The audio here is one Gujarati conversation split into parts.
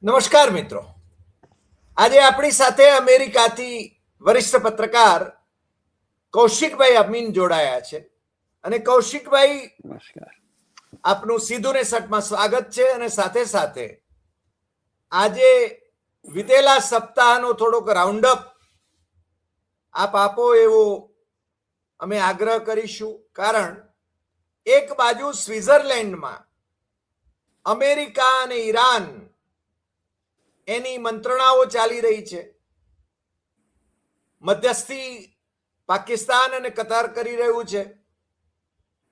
નમસ્કાર મિત્રો, આજે આપણી સાથે અમેરિકાથી વરિષ્ઠ પત્રકાર કૌશિકભાઈ અમીન જોડાયા છે. અને કૌશિકભાઈ, નમસ્કાર. આપનું સીધું ને સટમાં સ્વાગત છે. અને સાથે સાથે આજે વિતેલા સપ્તાહનો થોડોક રાઉન્ડઅપ આપ આપો એવો અમે આગ્રહ કરીશું. કારણ એક બાજુ સ્વિટ્ઝરલેન્ડમાં અમેરિકા અને ઈરાન એની મંત્રણાઓ ચાલી રહી છે. મધ્યસ્થી પાકિસ્તાન અને કતાર કરી રહ્યું છે.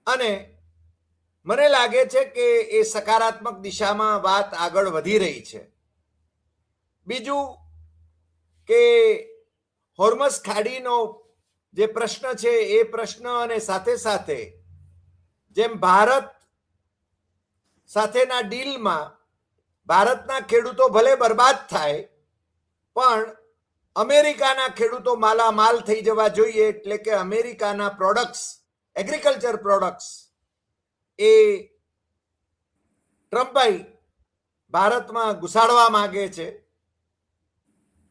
અને મને લાગે છે કે એ સકારાત્મક દિશામાં વાત આગળ વધી રહી છે. બીજું કે હોર્મઝ ખાડીનો જે પ્રશ્ન છે એ પ્રશ્ન, અને સાથે સાથે જેમ ભારત સાથેના ડીલમાં ભારતના ખેડૂતો ભલે બરબાદ થાય, પણ અમેરિકાના ખેડૂતો માલામાલ થઈ જવા જોઈએ. એટલે કે અમેરિકાના પ્રોડક્ટ્સ, એગ્રીકલ્ચર પ્રોડક્ટ્સ એ ટ્રમ્પભાઈ ભારતમાં ઘુસાડવા માંગે છે.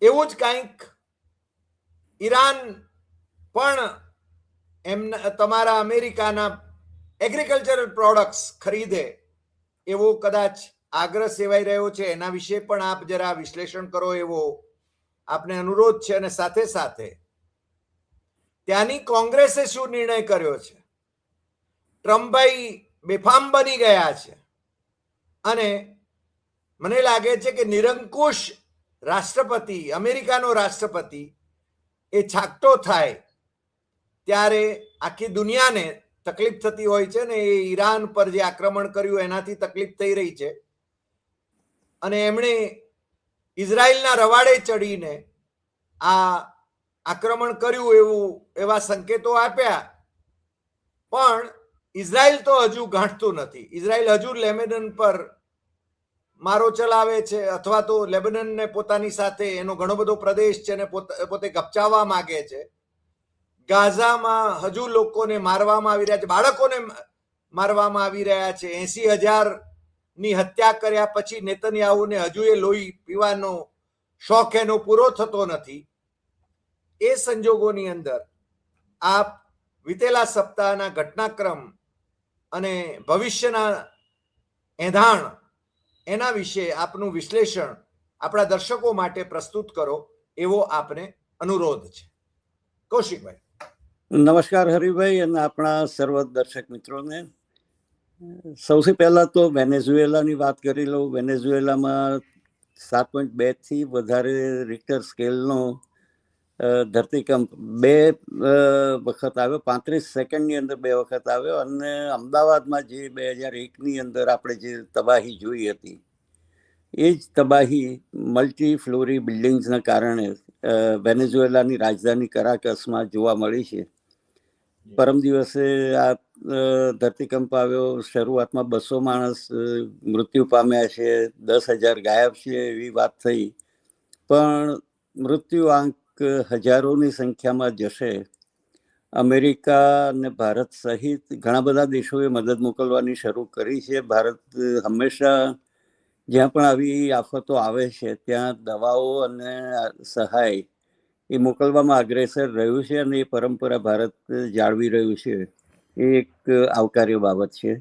એવું જ કંઈક ઈરાન પણ એમના તમારા અમેરિકાના એગ્રીકલ્ચરલ પ્રોડક્ટ્સ ખરીદે એવો કદાચ આગ્રહ સેવાઈ રહ્યો છે. એના વિશે પણ આપ જરા વિશ્લેષણ કરો એવો આપને અનુરોધ છે. અને સાથે સાથે ત્યાંની કોંગ્રેસે શું નિર્ણય કર્યો છે? ટ્રમ્પભાઈ બેફામ બની ગયા છે. અને મને લાગે છે કે નિરંકુશ રાષ્ટ્રપતિ, અમેરિકાનો રાષ્ટ્રપતિ એ છાકટો થાય ત્યારે આખી દુનિયાને તકલીફ થતી હોય છે. ને એ ઈરાન પર જે આક્રમણ કર્યું એનાથી તકલીફ થઈ રહી છે. અને એમણે ઇઝરાયલના રવાડે ચડીને આ આક્રમણ કર્યું એવા સંકેતો આપ્યા. પણ ઇઝરાયલ તો હજુ ગાંઠતું નથી. ઇઝરાયલ હજુ લેબેનન પર મારો ચલાવે છે, અથવા તો લેબેનનને પોતાની સાથે એનો ઘણો બધો પ્રદેશ છે ને પોતે કબચાવવા માંગે છે. ગાઝામાં હજુ લોકોને મારવામાં આવી રહ્યા છે, બાળકોને મારવામાં આવી રહ્યા છે. 80,000ની હત્યા કર્યા પછી નેતન્યાહુને હજુ એ લોહી પીવાનો શોખ એનો પૂરો થતો નથી. એ સંજોગોની અંદર આપ વિતેલા સપ્તાહના ઘટનાક્રમ અને ભવિષ્યના એંધાણ એના વિશે આપનું વિશ્લેષણ આપણા દર્શકો માટે પ્રસ્તુત કરો એવો આપને અનુરોધ છે. કૌશિકભાઈ. નમસ્કાર હરિભાઈ અને આપણા સર્વ દર્શક મિત્રોને. સૌથી પહેલા તો વેનેઝુએલાની વાત કરી લઉં. વેનેઝુએલામાં 7.2 થી વધારે રિક્ટર સ્કેલનો ધરતીકંપ 2 વખત આવ્યો. 35 સેકન્ડની અંદર 2 વખત આવ્યો. અને અમદાવાદમાં જે 2001ની અંદર આપણે જે તબાહી જોઈ હતી, એ જ તબાહી મલ્ટી ફ્લોરી બિલ્ડિંગ્સના કારણે વેનેઝુએલાની રાજધાની કરાકસમાં જોવા મળી છે. પરમ દિવસે આ ધરતીકંપ આવ્યો. શરૂઆતમાં 200 માણસ મૃત્યુ પામ્યા છે, 10,000 ગાયબ છે એવી વાત થઈ. પણ મૃત્યુ આંક હજારોની સંખ્યામાં જશે. અમેરિકા અને ભારત સહિત ઘણા બધા દેશોએ મદદ મોકલવાની શરૂ કરી છે. ભારત હંમેશા જ્યાં પણ આવી આફતો આવે છે ત્યાં દવાઓ અને સહાય એ મોકલવામાં અગ્રેસર રહ્યું છે. અને એ પરંપરા ભારત જાળવી રહ્યું છે. એ એક આવકાર્ય બાબત છે.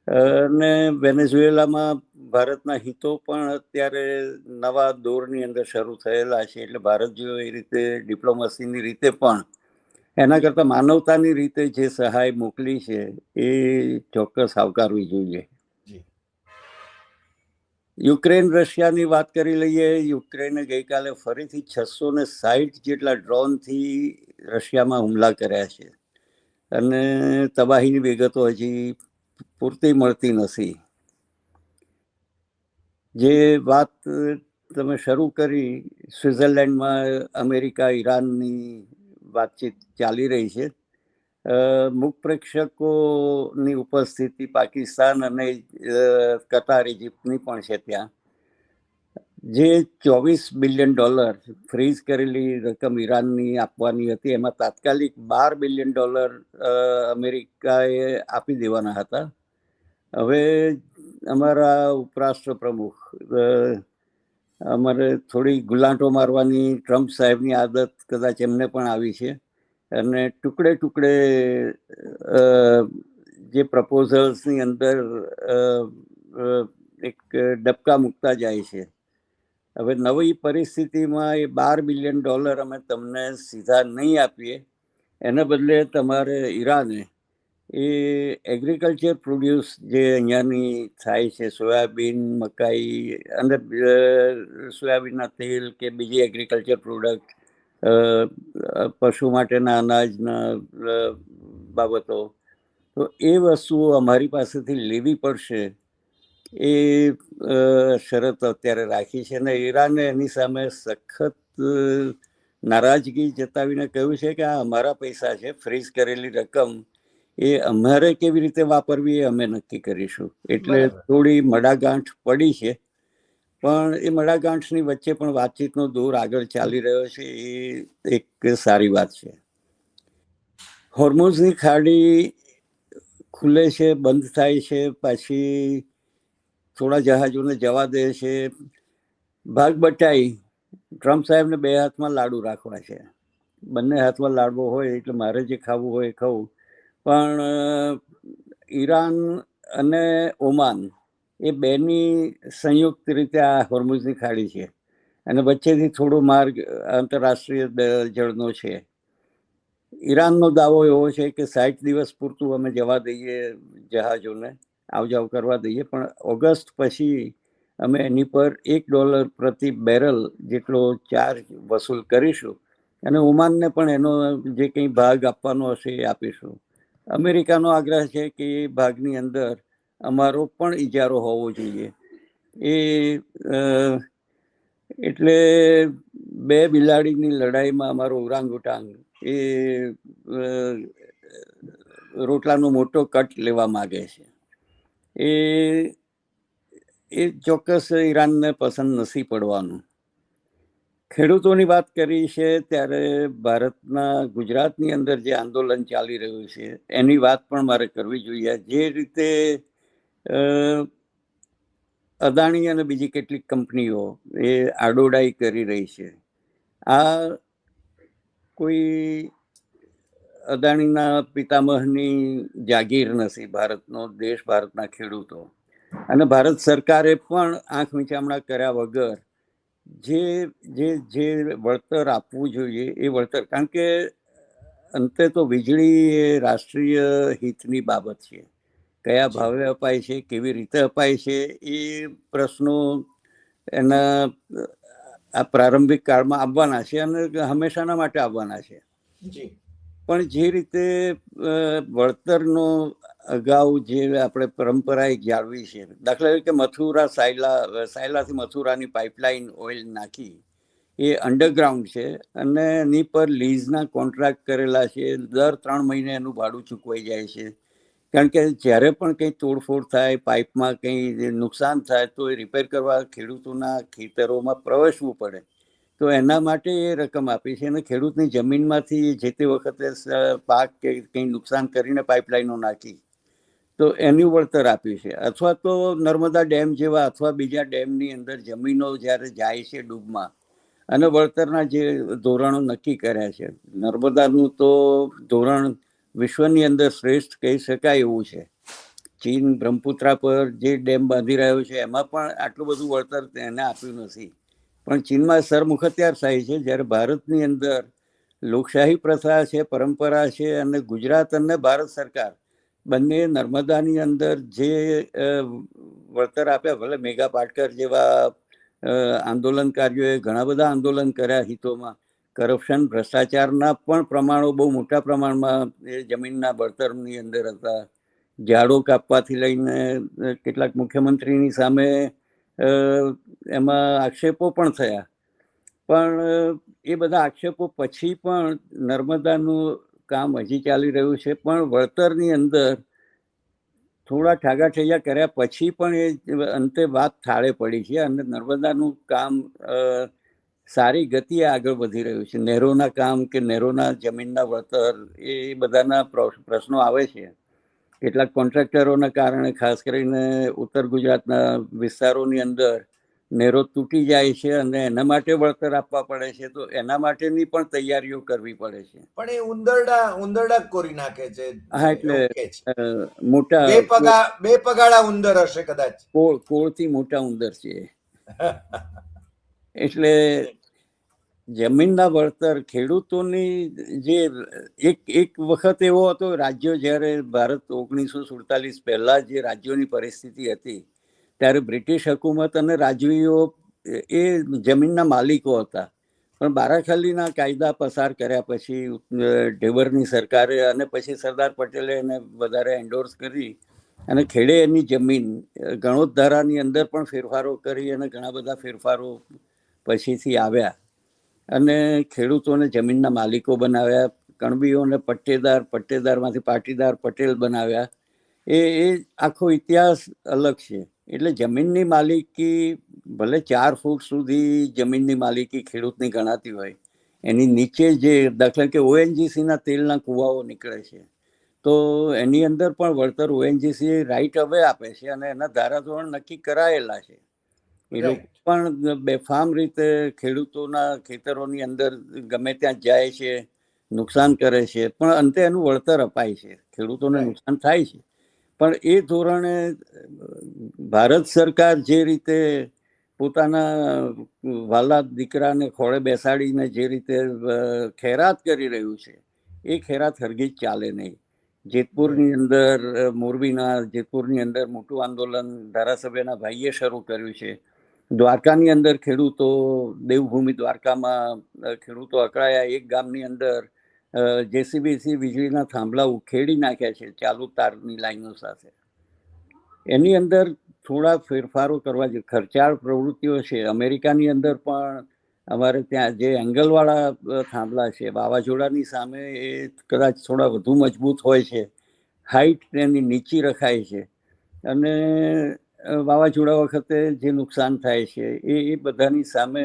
અને વેનેઝુએલામાં ભારતના હિતો પણ અત્યારે નવા દોરની અંદર શરૂ થયેલા છે. એટલે ભારત જો એ રીતે ડિપ્લોમસીની રીતે પણ એના કરતાં માનવતાની રીતે જે સહાય મોકલી છે એ ચોક્કસ આવકારવી જોઈએ. યુક્રેન રશિયાની વાત કરી લઈએ. યુક્રેને ગઈકાલે ફરીથી 660 જેટલા ડ્રોનથી રશિયામાં હુમલા કર્યા છે. અને તબાહીની વિગતો હજી પૂરતી મળતી નથી. જે વાત તમે શરૂ કરી, સ્વિટ્ઝરલેન્ડમાં અમેરિકા ઈરાનની વાતચીત ચાલી રહી છે. મુખ્ય પ્રેક્ષકોની ઉપસ્થિતિ પાકિસ્તાન અને કતાર, ઇજિપ્તની પણ છે. ત્યાં જે $24 બિલિયન ફ્રીઝ કરેલી રકમ ઈરાનની આપવાની હતી, એમાં તાત્કાલિક $12 બિલિયન અમેરિકાએ આપી દેવાના હતા. હવે અમારા ઉપરાષ્ટ્ર પ્રમુખ અમારે થોડી ગુલાંટો મારવાની ટ્રમ્પ સાહેબની આદત કદાચ એમને પણ આવી છે, અને ટુકડે ટુકડે જે પ્રપોઝલ્સની અંદર એક ડબકા મૂકતા જાય છે. હવે નવી પરિસ્થિતિમાં એ $12 બિલિયન અમે તમને સીધા નહીં આપીએ, એના બદલે તમારે ઈરાને એ એગ્રીકલ્ચર પ્રોડ્યુસ જે અહીંયાની થાય છે, સોયાબીન, મકાઈ અને સોયાબીનના તેલ કે બીજી એગ્રીકલ્ચર પ્રોડક્ટ, પશુ માટેના અનાજના બાબતો, તો એ વસ્તુઓ અમારી પાસેથી લેવી પડશે. એ શરત અત્યારે રાખી છે, અને ઈરાને એની સામે સખત નારાજગી જતાવીને કહ્યું છે કે આ અમારા પૈસા છે, ફ્રીઝ કરેલી રકમ એ અમારે કેવી રીતે વાપરવી એ અમે નક્કી કરીશું. એટલે થોડી મડાગાંઠ પડી છે, પણ એ મડાગાંઠની વચ્ચે પણ વાતચીતનો દોર આગળ ચાલી રહ્યો છે, એ એક સારી વાત છે. હોર્મુઝની ખાડી ખુલે છે, બંધ થાય છે, પાછી થોડા જહાજોને જવા દે છે. ભાગ બટાઈ ટ્રમ્પ સાહેબને બે હાથમાં લાડુ રાખવા છે. બંને હાથમાં લાડવો હોય એટલે મારે જે ખાવું હોય એ ખાવું, પણ ઈરાન અને ઓમાન એ બેની સંયુક્ત રીતે આ હોર્મુઝની ખાડી છે, અને વચ્ચેથી થોડો માર્ગ આંતરરાષ્ટ્રીય જળનો છે. ઈરાનનો દાવો એવો છે કે 60 દિવસ પૂરતું અમે જવા દઈએ જહાજોને, આવજાવ કરવા દઈએ, પણ ઓગસ્ટ પછી અમે એની પર $1 પ્રતિ બેરલ જેટલો ચાર્જ વસૂલ કરીશું, અને ઓમાનને પણ એનો જે કંઈ ભાગ આપવાનો હશે એ આપીશું. અમેરિકાનો આગ્રહ છે કે એ ભાગની અંદર અમારો પણ ઇજારો હોવો જોઈએ. એટલે બે બિલાડીની લડાઈમાં અમારો ઓરાંગુટાંગ એ રોટલાનો મોટો કટ લેવા માંગે છે. એ ચોક્કસ ઈરાનને પસંદ નથી પડવાનું. ખેડૂતોની વાત કરી છે ત્યારે ભારતના ગુજરાતની અંદર જે આંદોલન ચાલી રહ્યું છે એની વાત પણ મારે કરવી જોઈએ. જે રીતે અદાણી અને બીજી કેટલીક કંપનીઓ એ આડોડાઈ કરી રહી છે, આ કોઈ અદાણીના પિતામહની જાગીર નથી, ભારતનો દેશ, ભારતના ખેડૂતો. અને ભારત સરકારે પણ આંખ મીચામણા કર્યા વગર જે જે જે વળતર આપવું જોઈએ એ વળતર, કારણ કે અંતે તો વીજળી એ રાષ્ટ્રીય હિતની બાબત છે. કયા ભાવે અપાય છે, કેવી રીતે અપાય છે, એ પ્રશ્નો એના આ પ્રારંભિક કાળમાં આવવાના છે અને હંમેશાના માટે આવવાના છે. પણ જે રીતે વળતરનો અગાઉ જે આપણે પરંપરા એક જાળવી છે, દાખલા તરીકે મથુરા સાયલાથી મથુરાની પાઇપલાઇન ઓઇલ નાખી, એ અંડરગ્રાઉન્ડ છે અને એની પર લીઝના કોન્ટ્રાક્ટ કરેલા છે. દર 3 મહિને એનું ભાડું ચૂકવાઈ જાય છે, કારણ કે જ્યારે પણ કંઈ તોડફોડ થાય, પાઇપમાં કંઈ નુકસાન થાય તો એ રિપેર કરવા ખેડૂતોના ખેતરોમાં પ્રવેશવું પડે, તો એના માટે એ રકમ આપી છે. અને ખેડૂતની જમીનમાંથી જે તે વખતે પાક કે કંઈ નુકસાન કરીને પાઇપલાઇનો નાખી તો એનું વળતર આપ્યું છે. અથવા તો નર્મદા ડેમ જેવા અથવા બીજા ડેમની અંદર જમીનો જ્યારે જાય છે ડૂબમાં, અને વળતરના જે ધોરણો નક્કી કર્યા છે, નર્મદાનું તો ધોરણ વિશ્વની અંદર શ્રેષ્ઠ કહી શકાય એવું છે. ચીન બ્રહ્મપુત્રા પર જે ડેમ બાંધી રહ્યો છે એમાં પણ આટલું બધું વળતર એને આપ્યું નથી. પણ ચીનમાં સરમુખત્યારશાહી છે, જ્યારે ભારતની અંદર લોકશાહી પ્રથા છે, પરંપરા છે, અને ગુજરાત અને ભારત સરકાર બંને નર્મદાની અંદર જે વળતર આપ્યા, ભલે મેઘા પાટકર જેવા આંદોલનકારીઓએ ઘણા બધા આંદોલન કર્યા હિતોમાં, કરપ્શન ભ્રષ્ટાચારના પણ પ્રમાણો બહુ મોટા પ્રમાણમાં એ જમીનના વળતરની અંદર હતા. ઝાડો કાપવાથી લઈને કેટલાક મુખ્યમંત્રીની સામે એમાં આક્ષેપો પણ થયા. પણ એ બધા આક્ષેપો પછી પણ નર્મદાનું કામ હજી ચાલી રહ્યું છે. પણ વળતરની અંદર થોડા ઠાગાઠૈયા કર્યા પછી પણ એ અંતે વાત થાળે પડી છે, અને નર્મદાનું કામ સારી ગતિએ આગળ વધી રહ્યું છે. નહેરોના કામ કે નહેરોના જમીનના વળતર એ બધાના પ્રશ્નો આવે છે. કેટલાક કોન્ટ્રાક્ટરોના કારણે ખાસ કરીને ઉત્તર ગુજરાતના વિસ્તારોની અંદર નહેરો તૂટી જાય છે અને એના માટે વળતર આપવા પડે છે, તો એના માટેની પણ તૈયારીઓ કરવી પડે છે. પણ એ ઉંદરડા કોરી નાખે છે, હા, એટલે એવું કે છે. મોટા બે પગાળા ઉંદર હશે કદાચ. કોળથી મોટા ઉંદર છે. એટલે જમીનના વળતર ખેડૂતોની જે એક વખત એવો હતો, રાજ્યો જ્યારે ભારત 1947 પહેલા જે રાજ્યોની પરિસ્થિતિ હતી ત્યારે બ્રિટિશ હુકુમત અને રાજવીઓ એ જમીનના માલિકો હતા. પણ બારાખલીના કાયદા પસાર કર્યા પછી ઢેબરની સરકારે અને પછી સરદાર પટેલે એને વધારે એન્ડોર્સ કરી અને ખેડે એની જમીન ગણોત ધારાની અંદર પણ ફેરફારો કરી અને ઘણા બધા ફેરફારો પછીથી આવ્યા અને ખેડૂતોને જમીનના માલિકો બનાવ્યા, કણબીઓને પટ્ટેદાર, પટ્ટેદારમાંથી પાટીદાર, પટેલ બનાવ્યા. એ આખો ઇતિહાસ અલગ છે. એટલે જમીનની માલિકી ભલે 4 ફૂટ સુધી જમીનની માલિકી ખેડૂતની ગણાતી હોય, એની નીચે જે દાખલા કે ઓએનજીસીના તેલના કુવાઓ નીકળે છે, તો એની અંદર પણ વળતર ઓએનજીસી રાઈટ હવે આપે છે અને એના ધારાધોરણ નક્કી કરાયેલા છે. એ લોકો પણ બેફામ રીતે ખેડૂતોના ખેતરોની અંદર ગમે ત્યાં જાય છે, નુકસાન કરે છે, પણ અંતે એનું વળતર અપાય છે. ખેડૂતોને નુકસાન થાય છે, પણ એ ધોરણે ભારત સરકાર જે રીતે પોતાના વાલા દીકરાને ખોળે બેસાડીને જે રીતે ખૈરાત કરી રહ્યું છે, એ ખૈરાત હરગીજ ચાલે નહીં. જેતપુરની અંદર, મોરબીના જેતપુરની અંદર મોટું આંદોલન ધારાસભ્યના ભાઈએ શરૂ કર્યું છે. દ્વારકાની અંદર ખેડૂતો, દેવભૂમિ દ્વારકામાં ખેડૂતો અકળાયા. એક ગામની અંદર જેસીબીથી વીજળીના થાંભલા ઉખેડી નાખ્યા છે ચાલુ તારની લાઈનો સાથે. એની અંદર થોડા ફેરફારો કરવા જોઈએ. ખર્ચાળ પ્રવૃત્તિઓ છે. અમેરિકાની અંદર પણ અમારે ત્યાં જે એંગલવાળા થાંભલા છે, વાવાઝોડાની સામે એ કદાચ થોડા વધુ મજબૂત હોય છે, હાઈટ એની નીચી રખાય છે અને વાવાઝોડા વખતે જે નુકસાન થાય છે એ બધાની સામે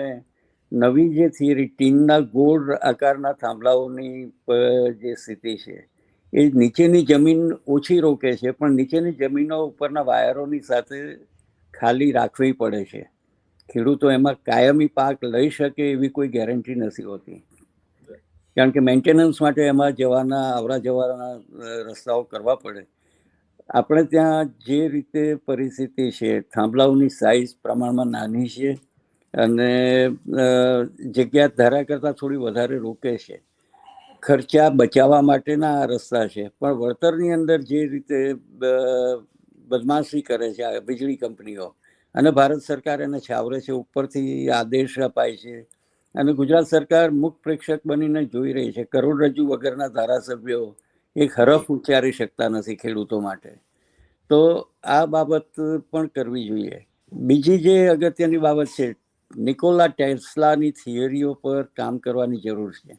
નવી જે થિયરી ટીનના ગોળ આકારના થાંભલાઓની જે સ્થિતિ છે, એ નીચેની જમીન ઓછી રોકે છે, પણ નીચેની જમીનો ઉપરના વાયરોની સાથે ખાલી રાખવી પડે છે. ખેડૂતો એમાં કાયમી પાક લઈ શકે એવી કોઈ ગેરંટી નથી હોતી, કારણ કે મેન્ટેનન્સ માટે એમાં જવાના આવરા જવાના રસ્તાઓ કરવા પડે. આપણે ત્યાં જે રીતે પરિસ્થિતિ છે, થાંભલાઓની સાઈઝ પ્રમાણમાં નાની છે અને જગ્યા ધારા કરતાં થોડી વધારે રોકે છે. ખર્ચા બચાવવા માટેના આ રસ્તા છે, પણ વળતરની અંદર જે રીતે બદમાશી કરે છે આ વીજળી કંપનીઓ અને ભારત સરકાર એને છાવરે છે, ઉપરથી આદેશ અપાય છે અને ગુજરાત સરકાર મુખ પ્રેક્ષક બનીને જોઈ રહી છે. કરોડરજ્જુ વગરના ધારાસભ્યો એક હરફ ઉચ્ચારી શકતા નથી ખેડૂતો માટે. તો આ બાબત પણ કરવી જોઈએ. બીજી જે અગત્યની બાબત છે, નિકોલા ટેસ્લાની થિયરીઓ પર કામ કરવાની જરૂર છે.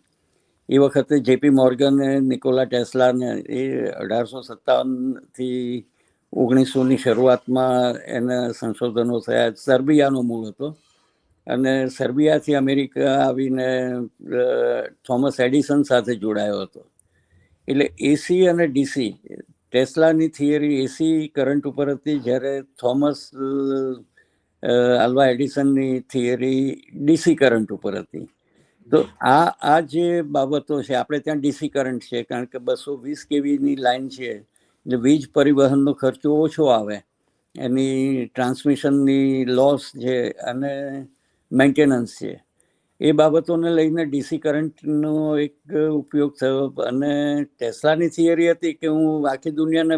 એ વખતે જેપી મોર્ગને નિકોલા ટેસ્લાને એ 1857થી 1900ની શરૂઆતમાં એના સંશોધનો થયા. સર્બિયાનો મૂળ હતો અને સર્બિયાથી અમેરિકા આવીને થોમસ એડિસન સાથે જોડાયો હતો. એટલે એસી અને ડીસી, ટેસ્લાની થિયરી એસી કરંટ ઉપર હતી, જ્યારે થોમસ આલ્વા એડિસનની થિયરી ડીસી કરંટ ઉપર હતી. તો આ જે બાબતો છે, આપણે ત્યાં ડીસી કરંટ છે, કારણ કે 220 કેવીની લાઈન છે, એટલે વીજ પરિવહનનો ખર્ચો ઓછો આવે, એની ટ્રાન્સમિશનની લોસ છે અને મેન્ટેનન્સ છે, એ બાબતોને લઈને ડીસી કરંટનો એક ઉપયોગ થયો. અને ટેસ્લાની થિયરી હતી કે હું આખી દુનિયાને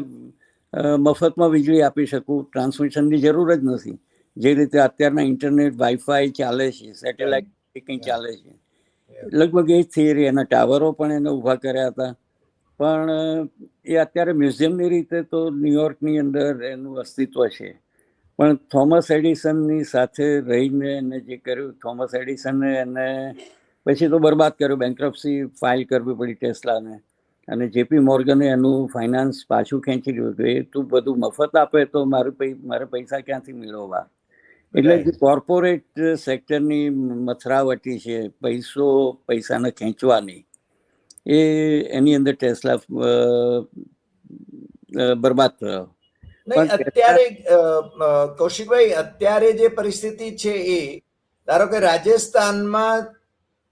મફતમાં વીજળી આપી શકું, ટ્રાન્સમિશનની જરૂર જ નથી. જે રીતે અત્યારના ઇન્ટરનેટ, વાઈફાઈ ચાલે છે, સેટેલાઇટ કંઈ ચાલે છે, લગભગ એ જ થિયરી. એના ટાવરો પણ એને ઊભા કર્યા હતા, પણ એ અત્યારે મ્યુઝિયમની રીતે તો ન્યુયોર્કની અંદર એનું અસ્તિત્વ છે. પણ થોમસ એડિસનની સાથે રહીને એને જે કર્યું, થોમસ એડિસને એને પછી તો બરબાદ કર્યો, બેન્ક્રપ્સી ફાઇલ કરવી પડી ટેસ્લાને, અને જેપી મોર્ગને એનું ફાઇનાન્સ પાછું ખેંચી લીધું કે એ તું બધું મફત આપે તો મારે પૈસા ક્યાંથી મેળવવા. એટલે જે કોર્પોરેટ સેક્ટરની મથરાવટી છે, પૈસાને ખેંચવાની, એની અંદર ટેસ્લા બરબાદ થયો. નહીં, અત્યારે કૌશિકભાઈ, અત્યારે જે પરિસ્થિતિ છે એ, ધારો કે રાજસ્થાનમાં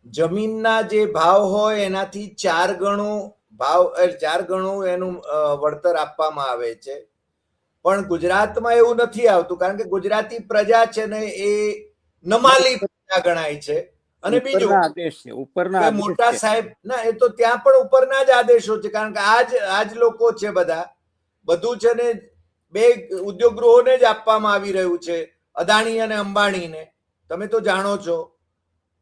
જમીનના જે ભાવ હોય એનાથી 4 ગણો ભાવ, 4 ગણું એનું વળતર આપવામાં આવે છે. પણ ગુજરાતમાં એવું નથી આવતું, કારણ કે ગુજરાતી પ્રજા છે ને એ નમાલી પ્રજા ગણાય છે. અને બીજું ઉપરના આદેશ છે, ઉપરના કે આદેશ મોટા છે. સાહેબ ના, એ તો ત્યાં પણ ઉપરના જ આદેશો છે, કારણ કે આજ લોકો છે બધા, બધું છે ને બે ઉદ્યોગ ગૃહોને જ આપવામાં આવી રહ્યું છે, અદાણી અને અંબાણીને, તમે તો જાણો છો.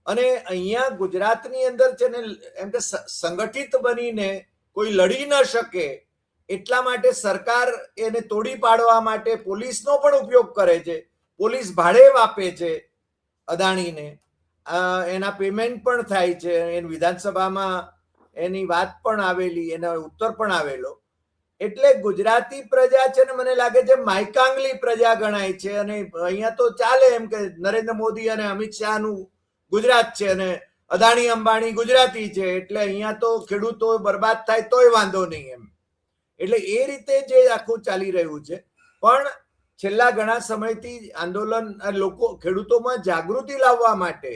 અને અહીંયા ગુજરાતની અંદર છે ને એમ કે સંગઠિત બનીને કોઈ લડી ન શકે એટલા માટે સરકાર એને તોડી પાડવા માટે પોલીસનો પણ ઉપયોગ કરે છે. પોલીસ ભાડે આપે છે અદાણીને, એના પેમેન્ટ પણ થાય છે. એની વિધાનસભામાં એની વાત પણ આવેલી, એનો ઉત્તર પણ આવેલો. એટલે ગુજરાતી પ્રજા છે ને મને લાગે છે માયકાંગલી પ્રજા ગણાય છે. અને અહીંયા તો ચાલે એમ કે નરેન્દ્ર મોદી અને અમિત શાહનું ગુજરાત છે અને અદાણી અંબાણી ગુજરાતી છે, એટલે અહીંયા તો ખેડૂતો બરબાદ થાય તોય વાંધો નહીં એમ. એટલે એ રીતે જે આખું ચાલી રહ્યું છે. પણ છેલ્લા ઘણા સમયથી આંદોલન, લોકો ખેડૂતોમાં જાગૃતિ લાવવા માટે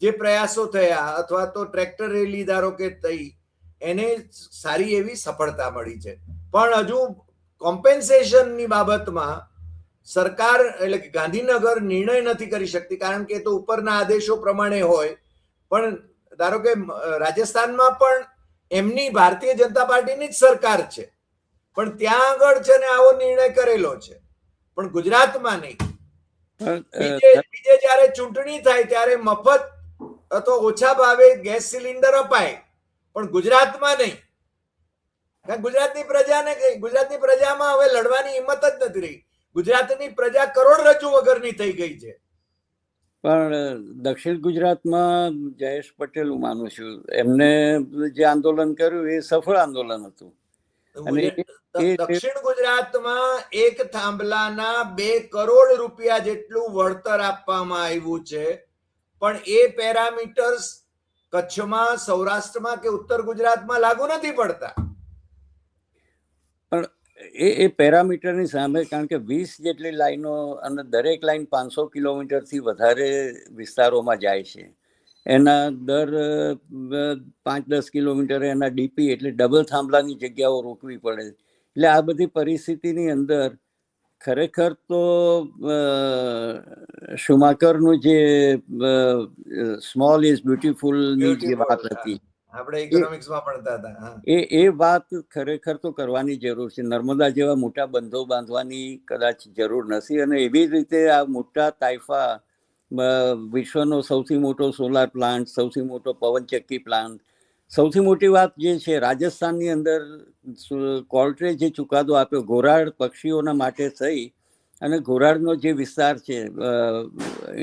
જે પ્રયાસો થયા, અથવા તો ટ્રેક્ટર રેલી ધારો કે થઈ, એને સારી એવી સફળતા મળી છે. પણ હજુ કોમ્પેન્સેશનની બાબતમાં સરકાર એટલે કે ગાંધીનગર નિર્ણય નથી કરી શકતી, કારણ કે એ તો ઉપરના આદેશો પ્રમાણે હોય. પણ ધારો કે રાજસ્થાનમાં પણ એમની ભારતીય જનતા પાર્ટીની જ સરકાર છે, પણ ત્યાં આગળ છે ને આવો નિર્ણય કરેલો છે, પણ ગુજરાતમાં નહીં. બીજે જયારે ચૂંટણી થાય ત્યારે મફત અથવા ઓછા ભાવે ગેસ સિલિન્ડર અપાય, પણ ગુજરાતમાં નહીં. ગુજરાતની પ્રજાને, ગુજરાતની પ્રજામાં હવે લડવાની હિંમત જ નથી રહી. ગુજરાતની પ્રજા કરોડરજ્જુ વગરની થઈ ગઈ છે. પણ દક્ષિણ ગુજરાતમાં જયેશ પટેલ, હું માનું છું, એમને જે આંદોલન કર્યું એ સફળ આંદોલન હતું. અને દક્ષિણ ગુજરાતમાં એક થાંભલાના 2 કરોડ રૂપિયા જેટલું વળતર આપવામાં આવ્યું છે, પણ એ પેરામીટર્સ કચ્છમાં, સૌરાષ્ટ્રમાં કે ઉત્તર ગુજરાતમાં લાગુ નથી પડતા. પણ એ પેરામીટરની સામે, કારણ કે 20 જેટલી લાઈનો અને દરેક લાઈન 500 કિલોમીટરથી વધારે વિસ્તારોમાં જાય છે, એના દર 5-10 કિલોમીટરે એના ડીપી એટલે ડબલ થાંભલાની જગ્યાઓ રોકવી પડે. એટલે આ બધી પરિસ્થિતિની અંદર ખરેખર તો શુમાકરનું જે સ્મોલ ઇઝ બ્યુટીફુલની જે વાત હતી, આપણે ઇકોનોમિક્સમાં ભણતા હતા, એ વાત ખરેખર તો કરવાની જરૂર છે. નર્મદા જેવા મોટા બંધો બાંધવાની કદાચ જરૂર નથી. અને એવી રીતે આ મોટા તાઇફા, વિશ્વનો સૌથી મોટો સોલાર પ્લાન્ટ, સૌથી મોટો પવનચક્કી પ્લાન્ટ, સૌથી મોટી વાત જે છે, રાજસ્થાનની અંદર કોર્ટે જે ચુકાદો આપ્યો ઘોરાડ પક્ષીઓના માટે થઈ, અને ઘોરાડનો જે વિસ્તાર છે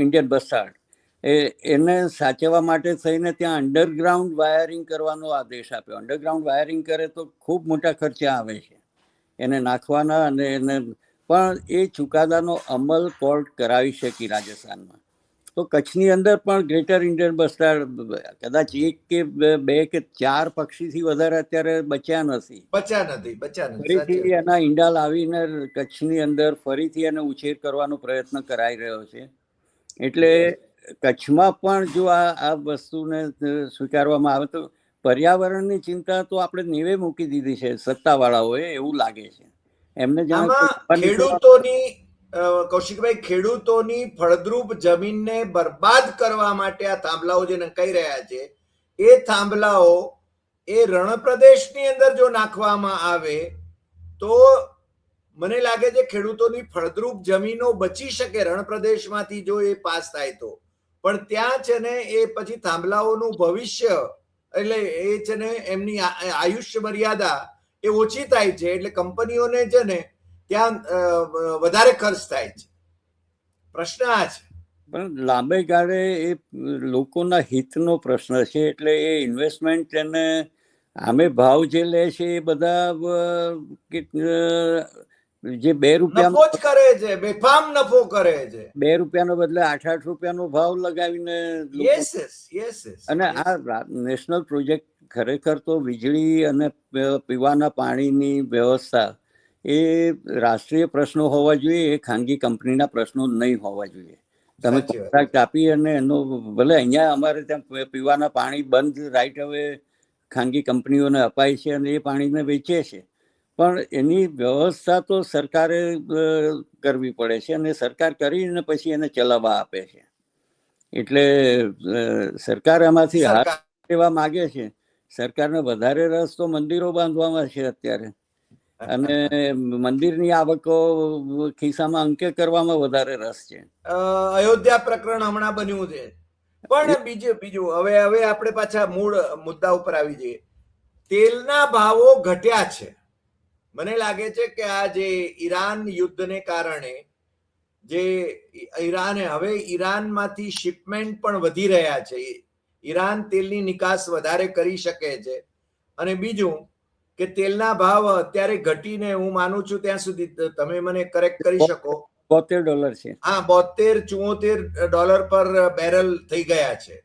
ઇન્ડિયન બસ્ટાર્ડ, એને સાચવવા માટે થઈને ત્યાં અંડરગ્રાઉન્ડ વાયરિંગ કરવાનો આદેશ આપ્યો. અંડરગ્રાઉન્ડ વાયરિંગ કરે તો ખૂબ મોટા ખર્ચા આવે છે એને નાખવાના, અને એને પણ એ ચુકાદાનો અમલ કોર્ટ કરાવી શકી રાજસ્થાનમાં. તો કચ્છની અંદર પણ ગ્રેટર ઇન્ડિયન બસ્ટાર્ડ કદાચ 1 કે 2 કે 4 પક્ષીથી વધારે અત્યારે બચ્યા નથી. ફરીથી એના ઈંડા લાવીને કચ્છની અંદર ફરીથી એને ઉછેર કરવાનો પ્રયત્ન કરાઈ રહ્યો છે. એટલે કચ્છમાં પણ જો આ વસ્તુને સ્વીકારવામાં આવે તો પર્યાવરણની ચિંતા તો આપણે નેવે મૂકી દીધી છે સત્તાવાળાઓએ, એવું લાગે છે. એમને ખેડૂતોની, કૌશિકભાઈ, ખેડૂતોની ફળદ્રુપ જમીનને બરબાદ કરવા માટે આ થાંભલાઓ જે નંખાઈ રહ્યા છે, એ થાંભલાઓ એ રણ પ્રદેશની અંદર જો નાખવામાં આવે તો મને લાગે છે ખેડૂતોની ફળદ્રુપ જમીનો બચી શકે રણ પ્રદેશમાંથી, જો એ પાસ થાય તો. પણ ત્યાં છે ને એ પછી થાંભલાઓનું ભવિષ્ય, એટલે એ છે ને એમની આયુષ્ય મર્યાદા એ ઓછી થાય છે, એટલે કંપનીઓને છે ને ત્યાં વધારે ખર્ચ થાય છે. પ્રશ્ન આ છે. પણ લાંબે ગાળે એ લોકોના હિતનો પ્રશ્ન છે. એટલે એ ઇન્વેસ્ટમેન્ટ એને આમે ભાવ જે લે છે એ બધા જે 2 રૂપિયા કરે છે, બેફામ નફો કરે છે. 2 રૂપિયાનો બદલે 8-8 રૂપિયાનો ભાવ લગાવીને, અને આ નેશનલ પ્રોજેક્ટ ખરેખર તો વીજળી અને પીવાના પાણીની વ્યવસ્થા એ રાષ્ટ્રીય પ્રશ્નો હોવા જોઈએ, એ ખાનગી કંપનીના પ્રશ્નો નહીં હોવા જોઈએ. તમે સાચી વાત. કોન્ટ્રાક્ટ આપી અને એનો ભલે અહીંયા અમારે ત્યાં પીવાના પાણી બંધ રાઈટ હવે ખાનગી કંપનીઓને અપાય છે અને એ પાણીને વેચે છે, પણ એની વ્યવસ્થા તો સરકારે કરવી પડે છે અને સરકાર કરીને પછી એને ચલાવવા આપે છે. એટલે સરકાર એમાંથી હાથ લેવા માગે છે. સરકારને વધારે રસ તો મંદિરો બાંધવામાં છે અત્યારે, અને મંદિરની આવકો ખિસ્સામાં અંકે કરવામાં વધારે રસ છે. અયોધ્યા પ્રકરણ હમણાં બન્યું છે. પણ બીજું હવે આપણે પાછા મૂળ મુદ્દા ઉપર આવી જઈએ. તેલના ભાવો ઘટ્યા છે. મને લાગે છે કે આ જે ઈરાન યુદ્ધને કારણે જે હવે ઈરાનમાંથી શિપમેન્ટ પણ વધી રહ્યા છે. ઈરાન તેલની નિકાસ વધારે કરી શકે છે. અને બીજું કે તેલના ભાવ અત્યારે ઘટીને હું માનું છું ત્યાં સુધી, તમે મને કરેક્ટ કરી શકો, $72 છે. હા, $72-74 પર બેરલ થઈ ગયા છે.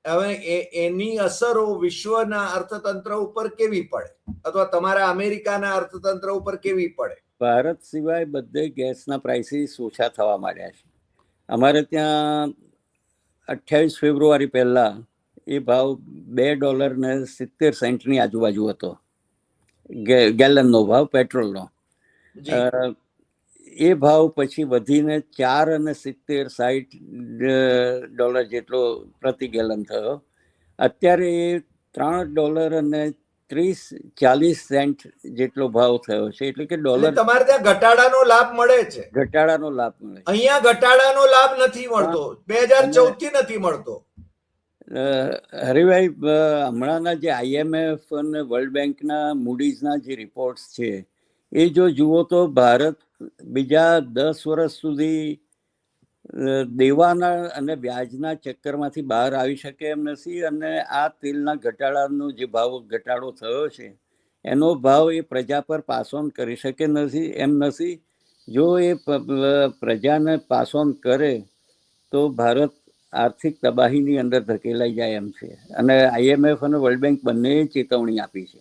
હવે એની અસરો વિશ્વના અર્થતંત્ર ઉપર કેવી પડે, અથવા તમારા અમેરિકાના અર્થતંત્ર ઉપર કેવી પડે? ભારત સિવાય બધે ગેસના પ્રાઇસીસ ઓછા થવા માંડ્યા છે. અમારે ત્યાં 28 ફેબ્રુઆરી પહેલા એ ભાવ $2.70 ની આજુબાજુ હતો, ગેલનનો ભાવ પેટ્રોલનો. એ ભાવ પછી વધીને $4.70-60 જેટલો પ્રતિ ગેલન થયો. અત્યારે એ $3.30-40 જેટલો ભાવ થયો છે. એટલે કે ડોલર તમારે ત્યાં ઘટાડાનો લાભ મળે છે? ઘટાડાનો લાભ મળે છે. અહીંયા ઘટાડાનો લાભ નથી મળતો, 2014 થી નથી મળતો. હરિભાઈ, હમણાંના જે IMF અને વર્લ્ડ બેંકના મૂડીઝના જે રિપોર્ટ્સ છે એ જો જુઓ તો ભારત બીજા 10 વર્ષ સુધી દેવાના અને વ્યાજના ચક્કરમાંથી બહાર આવી શકે એમ નથી. અને આ તેલના ઘટાડાનો જે ભાવ ઘટાડો થયો છે એનો ભાવ એ પ્રજા પર પાસ ઓન કરી શકે એમ નથી. જો એ પ્રજાને પાસ ઓન કરે તો ભારત આર્થિક તબાહીની અંદર ધકેલાઈ જાય એમ છે. અને IMF અને વર્લ્ડ બેંક બંને ચેતવણી આપી છે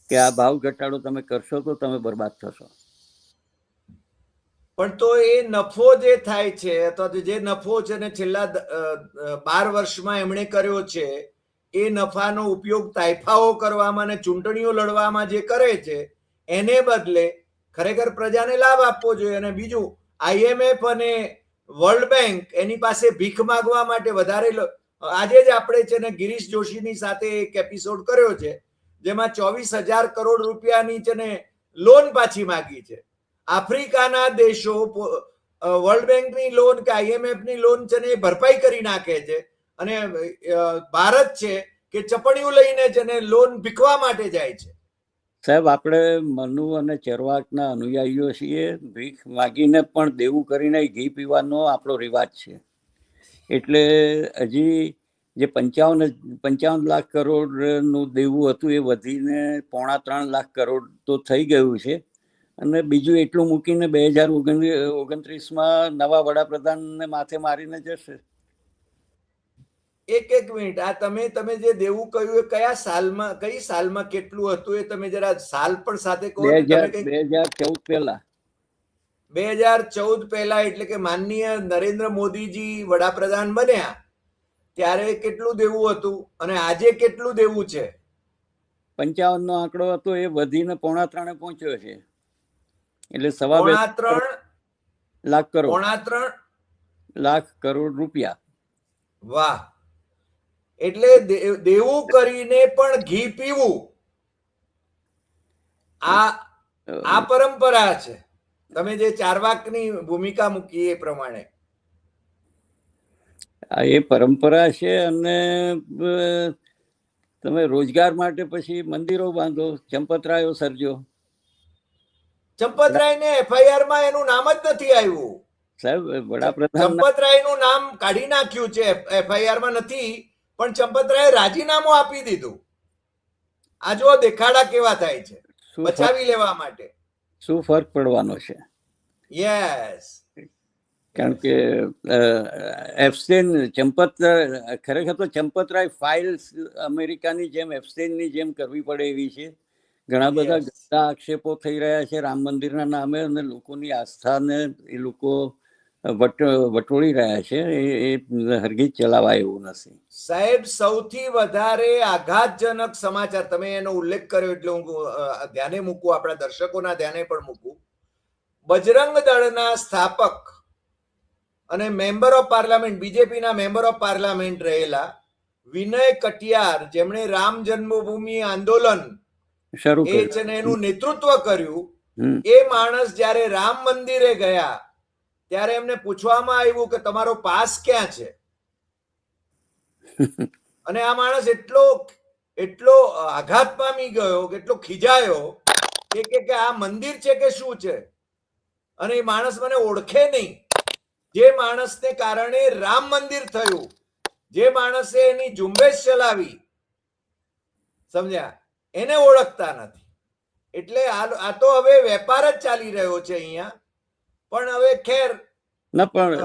કે આ ભાવ ઘટાડો તમે કરશો તો તમે બરબાદ થશો. પણ તો એ નફો જે થાય છે, અથવા જે નફો છે ને છેલ્લા 12 વર્ષમાં એમણે કર્યો છે, એ નફાનો ઉપયોગ તાઇફાઓ કરવામાં અને ચૂંટણીઓ લડવામાં જે કરે છે એને બદલે ખરેખર પ્રજાને લાભ આપવો જોઈએ. અને બીજું, IMF અને વર્લ્ડ બેંક એની પાસે ભીખ માંગવા માટે વધારે, આજે જ આપણે છે ને ગિરીશ જોશીની સાથે એક એપિસોડ કર્યો છે જેમાં 24,000 કરોડ રૂપિયાની છે ને લોન પાછી માંગી છે. આફ્રિકાના દેશો વર્લ્ડ બેંકની લોન કે IMF ની લોન છે ને એ ભરપાઈ કરી નાખે છે, અને ભારત છે કે ચપણીયું લઈને છે ને લોન ભીખવા માટે જાય છે. સાહેબ, આપણે મનુ અને ચરવાકના અનુયાયીઓ છીએ. ભીખ માગીને પણ દેવું કરીને ઘી પીવાનો આપણો રિવાજ છે. એટલે હજી જે 55 લાખ કરોડનું દેવું હતું એ વધીને 3.25 લાખ કરોડ તો થઈ ગયું છે. અને બીજું એટલું મૂકીને 2029માં નવા વડાપ્રધાનને માથે મારીને જશે. એક મિનિટ, આ તમે જે દેવું કહ્યું એ કઈ સાલમાં કેટલું હતું એ તમે જરા સાલ પણ સાથે કહો. 2014 પહેલા. 2014 પહેલા, એટલે કે માનનીય નરેન્દ્ર મોદીજી વડાપ્રધાન બન્યા ત્યારે કેટલું દેવું હતું અને આજે કેટલું દેવું છે? 55 નો આંકડો હતો, એ વધીને 3.25 પહોંચ્યો છે. એટલે 3.25 લાખ કરોડ. 3.25 લાખ કરોડ રૂપિયા. વાહ! એટલે દેવું કરીને પણ ઘી પીવું, આ પરંપરા છે. તમે જે ચારવાકની ભૂમિકા મૂકી એ પ્રમાણે એ પરંપરા છે. અને તમે રોજગાર માટે પછી મંદિરો બાંધો, ચંપતરાયો સર્જો. ચંપતરાયને FIR માં એનું નામ જ નથી આવ્યું સાહેબ. વડાપ્રધાન ચંપતરાયનું નામ કાઢી નાખ્યું છે, FIR માં નથી, પણ ચંપતરાયે રાજીનામું આપી દીધું. આ જો દેખાડા કેવા થાય છે બચાવી લેવા માટે. શું ફરક પડવાનો છે? યસ, કારણ કે ખરેખર તો ચંપતરાય ફાઇલ્સ અમેરિકાની જેમ એપ્સ્ટેનની જેમ કરવી પડે એવી છે. ઘણા બધા Yes. ગંદા આક્ષેપો થઈ રહ્યા છે રામ મંદિરના નામે, અને લોકોની આસ્થાને એ લોકો વટોળી રહ્યા છે. એ હરગીજ ચલાવાય એવું નથી. સાહેબ, સૌથી વધારે આઘાતજનક સમાચાર તમે એનો ઉલ્લેખ કર્યો એટલે હું ધ્યાને મૂકું, આપણા દર્શકોના ધ્યાને પણ મૂકું. બજરંગ દળના સ્થાપક અને મેમ્બર ઓફ પાર્લામેન્ટ, બીજેપીના મેમ્બર ઓફ પાર્લામેન્ટ રહેલા વિનય કટિયાર, જેમણે રામ જન્મભૂમિ આંદોલન શરૂ એ છે ને એનું નેતૃત્વ કર્યું, કર્યું. એ માણસ જ્યારે રામ મંદિરે ગયા ત્યારે એમને પૂછવામાં આવ્યું કે તમારો પાસ ક્યાં છે, અને આ માણસ એટલો આઘાત પામી ગયો, કેટલો ખીજાયો કે આ મંદિર છે કે શું છે, અને એ માણસ મને ઓળખે નહીં. જે માણસને કારણે રામ મંદિર થયું, જે માણસે એની ઝુંબેશ ચલાવી, સમજ્યા, એને ઓળખતા નથી. એટલે આ તો હવે વેપાર જ ચાલી રહ્યો છે અહીંયા. પણ હવે ખેર, ના, પણ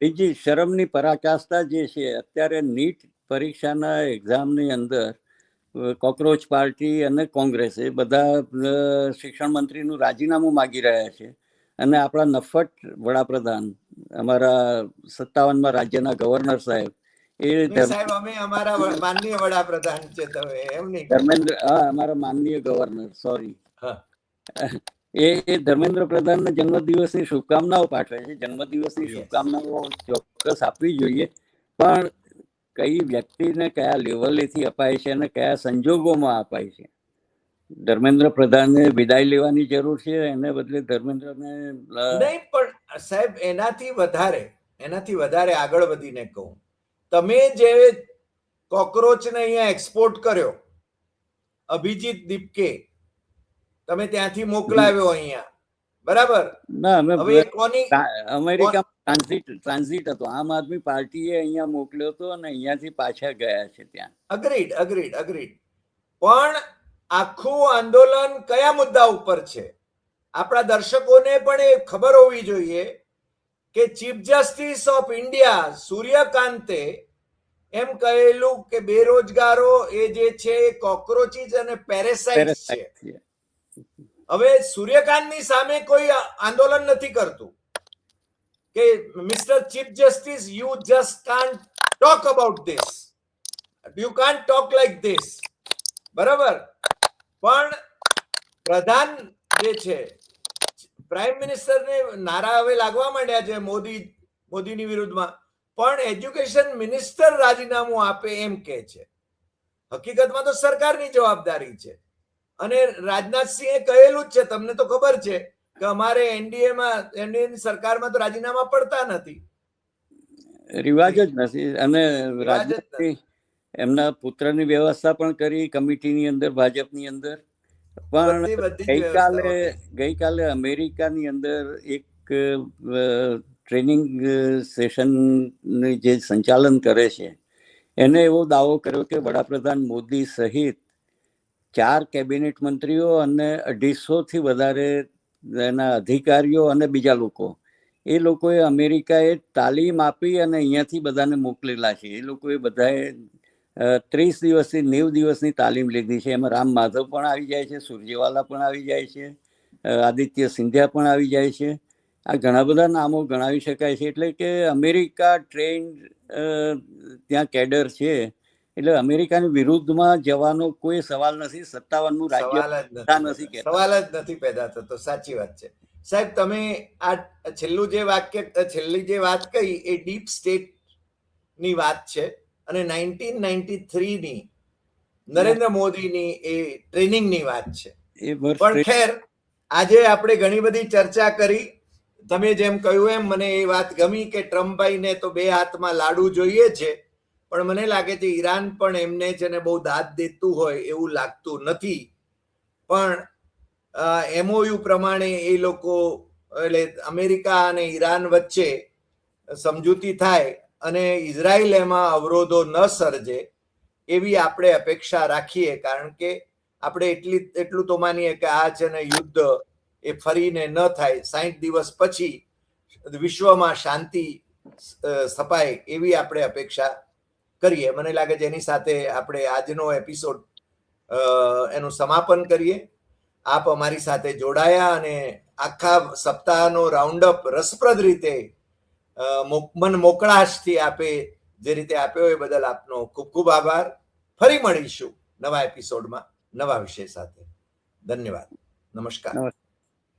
બીજી શરમની પરાકાષ્ઠા જે છે, અત્યારે નીટ પરીક્ષાના એક્ઝામની અંદર કોકરોચ પાર્ટી અને કોંગ્રેસ એ બધા શિક્ષણ મંત્રીનું રાજીનામું માગી રહ્યા છે. અને આપણા નફટ વડાપ્રધાન, અમારા 57માં રાજ્યના ગવર્નર સાહેબ, સાહેબ અમે અમારા માનનીય વડાપ્રધાન છે, તમે એમ નહીં, ધર્મેન્દ્ર, અમારા માનનીય ગવર્નર, સોરી, એ ધર્મેન્દ્ર પ્રધાનને જન્મદિવસની શુભકામનાઓ પાઠવે છે. જન્મદિવસની શુભકામનાઓ ચોક્કસ આપવી જોઈએ, પણ કઈ વ્યક્તિને કયા લેવલેથી અપાય છે અને કયા સંજોગોમાં અપાય છે. ધર્મેન્દ્ર પ્રધાનને વિદાય લેવાની જરૂર છે, એને બદલે ધર્મેન્દ્રને નહીં. પણ સાહેબ, એનાથી વધારે આગળ વધીને કહું, તમે જે કોકરોચને અહીંયા એક્સપોર્ટ કર્યો, અભિજીત દીપકે, તમે ત્યાંથી મોકલાવ્યો અહીંયા, બરાબર? ના, અમે હવે કોની અમેરિકા ટ્રાન્ઝિટ હતો. આમ આદમી પાર્ટીએ અહીંયા મોકલ્યો હતો અને અહીંયાથી પાછા ગયા છે ત્યાં. અગ્રીડ. પણ આખું આંદોલન કયા મુદ્દા ઉપર છે? આપણા દર્શકોને પણ એ ખબર હોવી જોઈએ કે ચીફ જસ્ટિસ ઓફ ઇન્ડિયા સૂર્યકાંતે એમ કહેલું કે બેરોજગારો એ જે છે એ કોક્રોચીસ અને પેરેસાઇટ છે. હવે સૂર્યકાંતની સામે કોઈ આંદોલન નથી કરતું કે mister chief justice, you just can't talk about this, you can't talk like this, બરાબર? પણ પ્રધાન જે છે, પ્રાઇમ મિનિસ્ટરને નારા હવે લાગવા માંડ્યા છે મોદીની વિરુદ્ધમાં, પણ એજ્યુકેશન મિનિસ્ટર રાજીનામું આપે એમ કે છે. હકીકતમાં તો સરકારની જવાબદારી છે. અને રાજનાથસિંહે કહેલું જ છે, તમને તો ખબર છે કે અમારે એનડીએની સરકારમાં તો રાજીનામા પડતા નથી, રિવાજ જ નથી. અને રાજનાથસિંહ એમના પુત્રની વ્યવસ્થા પણ કરી કમિટીની અંદર, ભાજપની અંદર. પણ ગઈકાલે અમેરિકાની અંદર એક ટ્રેનિંગ સેશનનું જે સંચાલન કરે છે, એને એવો દાવો કર્યો કે વડાપ્રધાન મોદી સહિત 4 કેબિનેટ મંત્રીઓ અને 250થી વધારે એના અધિકારીઓ અને બીજા લોકો, એ લોકોએ અમેરિકાએ તાલીમ આપી અને અહીંયાથી બધાને મોકલેલા છે. એ લોકોએ બધાએ 30 દિવસથી 90 દિવસની તાલીમ લીધી છે. એમાં રામ માધવ પણ આવી જાય છે, સુરજેવાલા પણ આવી જાય છે, આદિત્ય સિંધિયા પણ આવી જાય છે. આ ઘણા બધા નામો ગણાવી શકાય છે. એટલે કે અમેરિકા ટ્રેન્ડ ત્યાં કેડર છે. એટલે અમેરિકાની વિરુદ્ધમાં જવાનો કોઈ સવાલ નથી. 57નું રાજ્ય સવાલ જ નથી પેદા થતો. સાચી વાત છે સાહેબ. તમે આ છેલ્લી જે વાત કહી એ ડીપ સ્ટેટ ની વાત છે, અને 1993ની નરેન્દ્ર મોદીની એ ટ્રેનિંગની વાત છે. પણ ખેર, આજે આપણે ઘણી બધી ચર્ચા કરી. તમે જેમ કહ્યું એમ મને એ વાત ગમી કે ટ્રમ્પભાઈને તો 2 હાથમાં લાડુ જોઈએ છે, પણ મને લાગે છે ઈરાન પણ એમને છે ને બહુ દાદ દેતું હોય એવું લાગતું નથી. પણ એમઓયુ પ્રમાણે એ લોકો, એટલે અમેરિકા અને ઈરાન વચ્ચે સમજૂતી થાય અને ઇઝરાયલ એમાં અવરોધો ન સર્જે એવી આપણે અપેક્ષા રાખીએ. કારણ કે આપણે એટલું તો માનીએ કે આ છે ને યુદ્ધ એ ફરીને ન થાય. 60 દિવસ પછી વિશ્વમાં શાંતિ સ્થપાય એવી આપણે અપેક્ષા કરીએ. મને લાગે છે એની સાથે આપણે આજનો એપિસોડ એનું સમાપન કરીએ. આપ અમારી સાથે જોડાયા અને આખા સપ્તાહનો રાઉન્ડ અપ રસપ્રદ રીતે મન મોકળાશથી આપે જે રીતે આપ્યો એ બદલ આપનો ખૂબ ખૂબ આભાર. ફરી મળીશું નવા એપિસોડમાં નવા વિષય સાથે. ધન્યવાદ. નમસ્કાર.